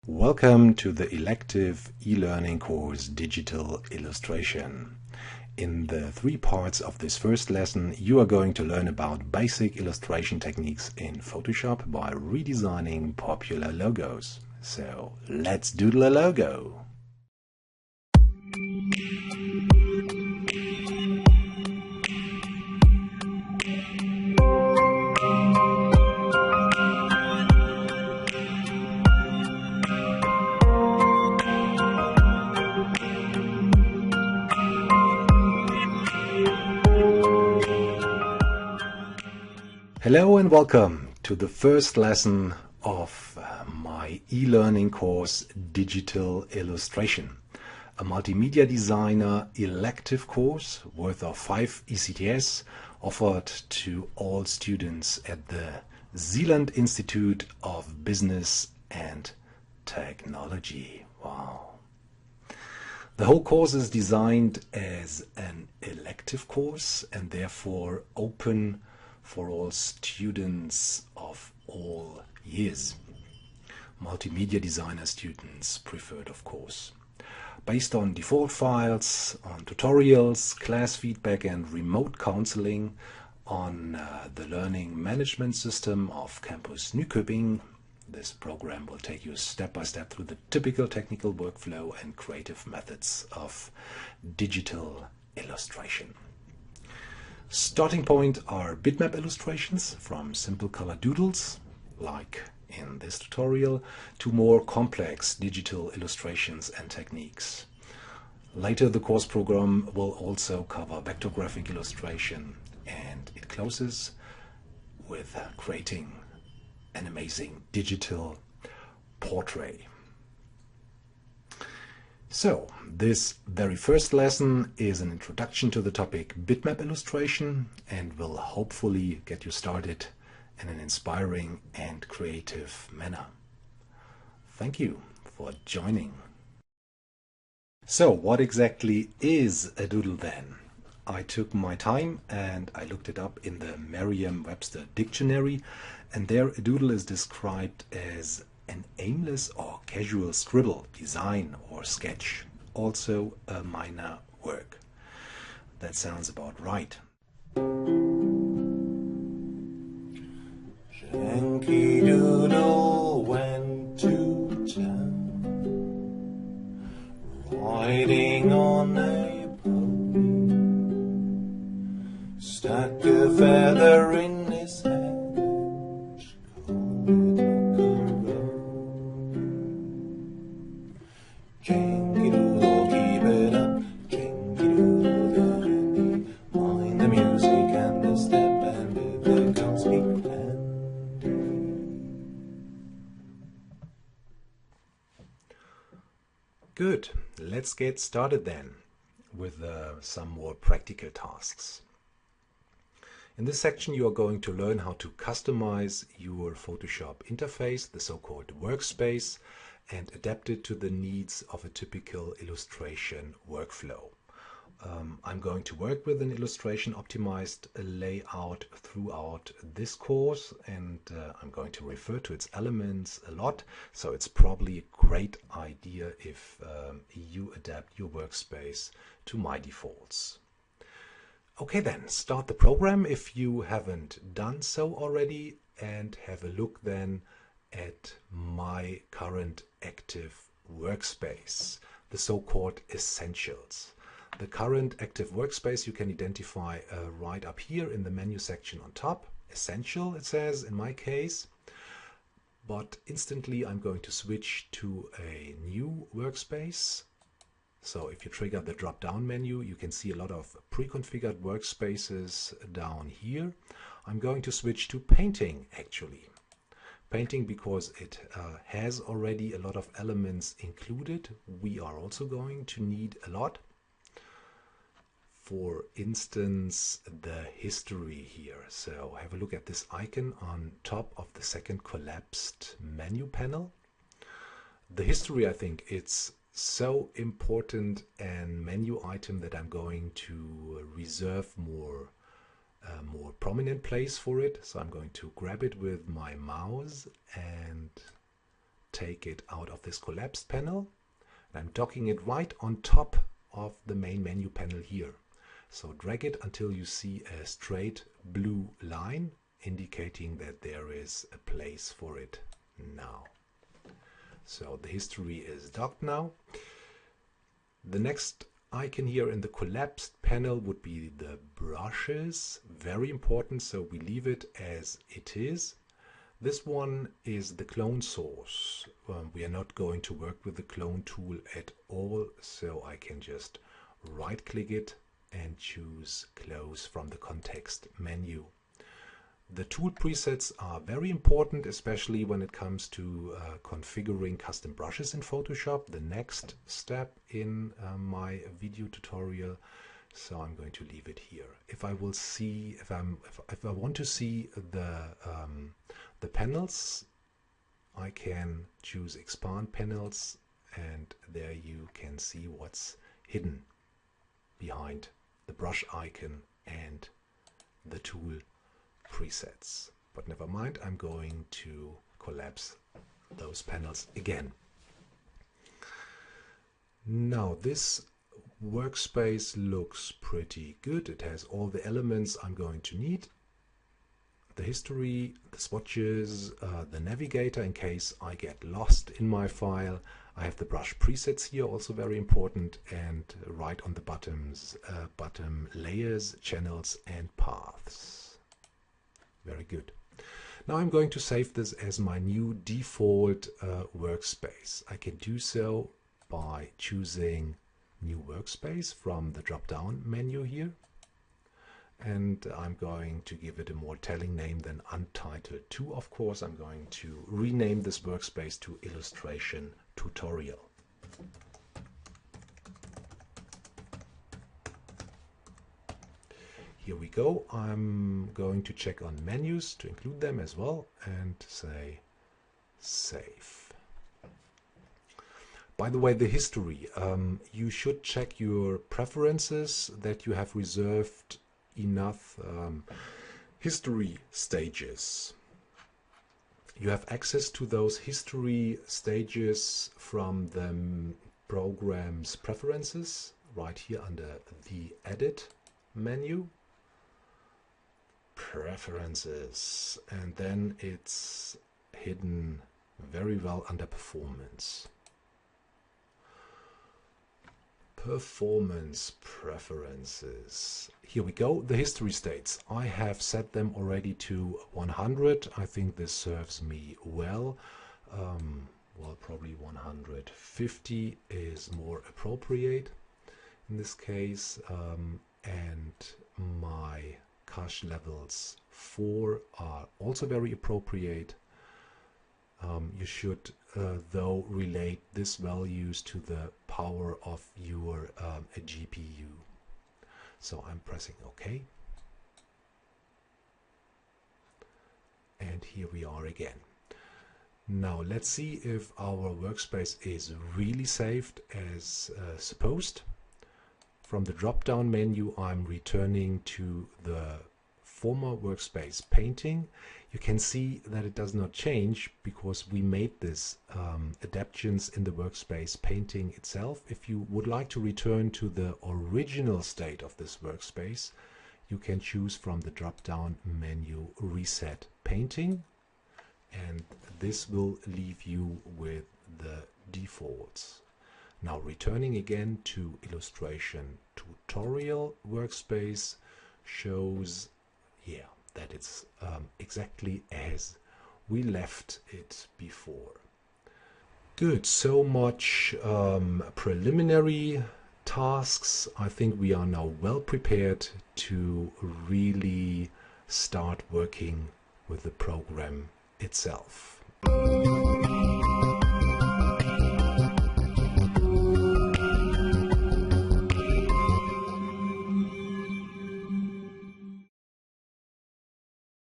Welcome to the elective e-learning course Digital Illustration. In the 3 parts of this first lesson, you are going to learn about basic illustration techniques in Photoshop by redesigning popular logos. So let's doodle a logo. Hello and welcome to the first lesson of my e-learning course Digital Illustration, a multimedia designer elective course worth of 5 ECTS offered to all students at the Zealand Institute of Business and Technology. Wow. The whole course is designed as an elective course and therefore open for all students of all years. Multimedia designer students preferred, of course. Based on default files, on tutorials, class feedback and remote counseling, on the learning management system of Campus Nykøbing. This program will take you step by step through the typical technical workflow and creative methods of digital illustration. Starting point are bitmap illustrations from simple color doodles, like in this tutorial, to more complex digital illustrations and techniques. Later the course program will also cover vector graphic illustration, and it closes with creating an amazing digital portrait. So, this very first lesson is an introduction to the topic bitmap illustration and will hopefully get you started in an inspiring and creative manner. Thank you for joining. So, what exactly is a doodle then? I took my time and I looked it up in the Merriam-Webster dictionary, and there a doodle is described as an aimless or casual scribble, design or sketch, also a minor work. That sounds about right. Yankee Doodle went to town, riding on a pony, stuck a feather in his head. Good, let's get started then with some more practical tasks. In this section you are going to learn how to customize your Photoshop interface, the so-called workspace, and adapt it to the needs of a typical illustration workflow. I'm going to work with an illustration optimized layout throughout this course, and I'm going to refer to its elements a lot, so it's probably a great idea if you adapt your workspace to my defaults. Okay then, start the program if you haven't done so already, and have a look then at my current active workspace, the so-called essentials. The current active workspace you can identify right up here in the menu section on top. Essential, it says in my case. But instantly I'm going to switch to a new workspace. So if you trigger the drop-down menu, you can see a lot of pre-configured workspaces down here. I'm going to switch to painting actually. Painting because it has already a lot of elements included. We are also going to need a lot. For instance, the history here. So have a look at this icon on top of the second collapsed menu panel. The history, I think it's so important and menu item that I'm going to reserve more prominent place for it. So I'm going to grab it with my mouse and take it out of this collapsed panel. I'm docking it right on top of the main menu panel here. So drag it until you see a straight blue line indicating that there is a place for it now. So the history is docked now. The next icon here in the collapsed panel would be the brushes. Very important, so we leave it as it is. This one is the clone source. We are not going to work with the clone tool at all, so I can just right click it and choose close from the context menu. The tool presets are very important, especially when it comes to configuring custom brushes in Photoshop, the next step in my video tutorial. So I'm going to leave it here. If I will see, if I want to see the panels, I can choose expand panels, and there you can see what's hidden behind the brush icon and the tool presets. But never mind, I'm going to collapse those panels again. Now this workspace looks pretty good. It has all the elements I'm going to need. The history, the swatches, the navigator in case I get lost in my file. I have the brush presets here, also very important, and right on the bottom layers, channels and paths. Very good. Now I'm going to save this as my new default workspace. I can do so by choosing new workspace from the drop-down menu here. And I'm going to give it a more telling name than Untitled 2. Of course, I'm going to rename this workspace to Illustration Tutorial. Here we go. I'm going to check on menus to include them as well and say save. By the way, the history, you should check your preferences that you have reserved enough history stages. You have access to those history stages from the program's preferences right here under the edit menu, preferences, and then it's hidden very well under performance. Performance preferences. Here we go. The history states. I have set them already to 100. I think this serves me well. Well, probably 150 is more appropriate in this case. And my cache levels 4 are also very appropriate. You should though relate these values to the power of your GPU. So I'm pressing OK. And here we are again. Now let's see if our workspace is really saved as supposed. From the drop-down menu, I'm returning to the former workspace painting. You can see that it does not change because we made this adaptations in the workspace painting itself. If you would like to return to the original state of this workspace, you can choose from the drop-down menu Reset Painting, and this will leave you with the defaults. Now returning again to Illustration Tutorial workspace shows that it's exactly as we left it before. Good, so much preliminary tasks. I think we are now well prepared to really start working with the program itself.